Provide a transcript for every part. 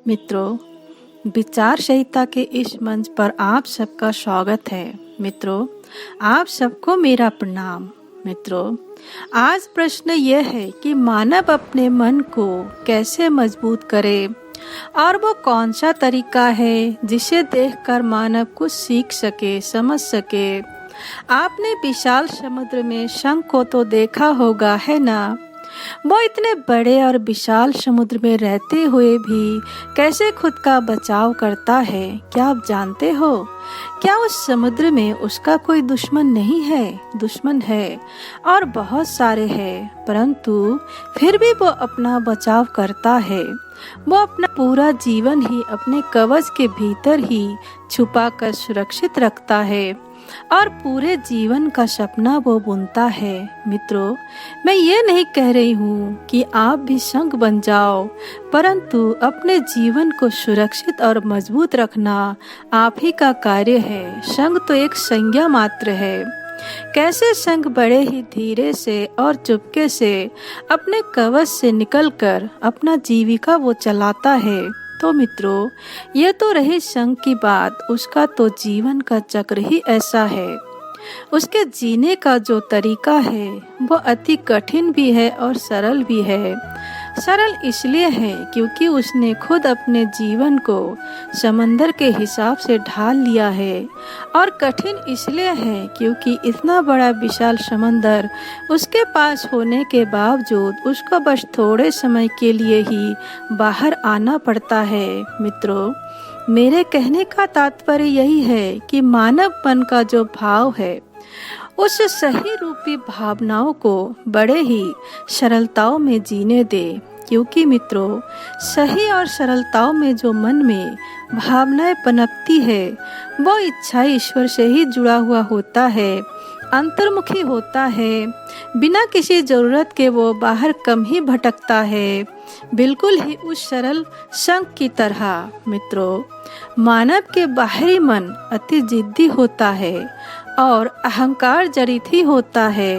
मित्रों, विचार संहिता के इस मंच पर आप सबका स्वागत है। मित्रों, आप सबको मेरा प्रणाम। मित्रों, आज प्रश्न यह है कि मानव अपने मन को कैसे मजबूत करे और वो कौन सा तरीका है जिसे देखकर मानव कुछ सीख सके, समझ सके। आपने विशाल समुद्र में शंख को तो देखा होगा, है ना? वो इतने बड़े और विशाल समुद्र में रहते हुए भी कैसे खुद का बचाव करता है, क्या आप जानते हो? क्या उस समुद्र में उसका कोई दुश्मन नहीं है? दुश्मन है और बहुत सारे हैं, परंतु फिर भी वो अपना बचाव करता है। वो अपना पूरा जीवन ही अपने कवच के भीतर ही छुपा कर सुरक्षित रखता है और पूरे जीवन का सपना वो बुनता है। मित्रों, मैं ये नहीं कह रही हूँ कि आप भी शंख बन जाओ, परंतु अपने जीवन को सुरक्षित और मजबूत रखना आप ही का कार्य है। शंख तो एक संज्ञा मात्र है। कैसे शंख बड़े ही धीरे से और चुपके से अपने कवच से निकलकर अपना जीविका वो चलाता है। तो मित्रों, ये तो रही शंख की बात, उसका तो जीवन का चक्र ही ऐसा है। उसके जीने का जो तरीका है वो अति कठिन भी है और सरल भी है। सरल इसलिए है क्योंकि उसने खुद अपने जीवन को समंदर के हिसाब से ढाल लिया है, और कठिन इसलिए है क्योंकि इतना बड़ा विशाल समंदर उसके पास होने के बावजूद उसको बस थोड़े समय के लिए ही बाहर आना पड़ता है। मित्रों, मेरे कहने का तात्पर्य यही है कि मानवपन का जो भाव है उस सही रूपी भावनाओं को बड़े ही सरलताओं में जीने दे, क्योंकि मित्रों, सही और सरलताओं में जो मन में भावनाएं पनपती है वो इच्छा ईश्वर से ही जुड़ा हुआ होता है, अंतर्मुखी होता है। बिना किसी जरूरत के वो बाहर कम ही भटकता है, बिल्कुल ही उस सरल शंख की तरह। मित्रों, मानव के बाहरी मन अति जिद्दी होता है और अहंकार जड़ित ही होता है।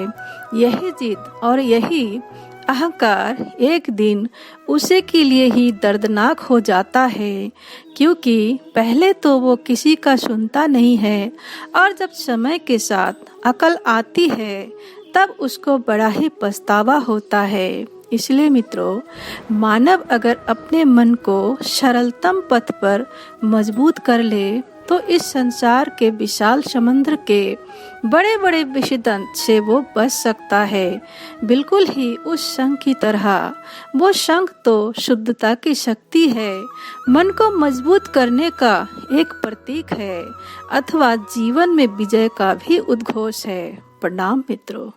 यही जिद और यही अहंकार एक दिन उसे के लिए ही दर्दनाक हो जाता है, क्योंकि पहले तो वो किसी का सुनता नहीं है और जब समय के साथ अकल आती है तब उसको बड़ा ही पछतावा होता है। इसलिए मित्रों, मानव अगर अपने मन को सरलतम पथ पर मजबूत कर ले तो इस संसार के विशाल समुद्र के बड़े बड़े विषदंत से वो बच सकता है, बिल्कुल ही उस शंख की तरह। वो शंख तो शुद्धता की शक्ति है, मन को मजबूत करने का एक प्रतीक है, अथवा जीवन में विजय का भी उद्घोष है। प्रणाम मित्रों।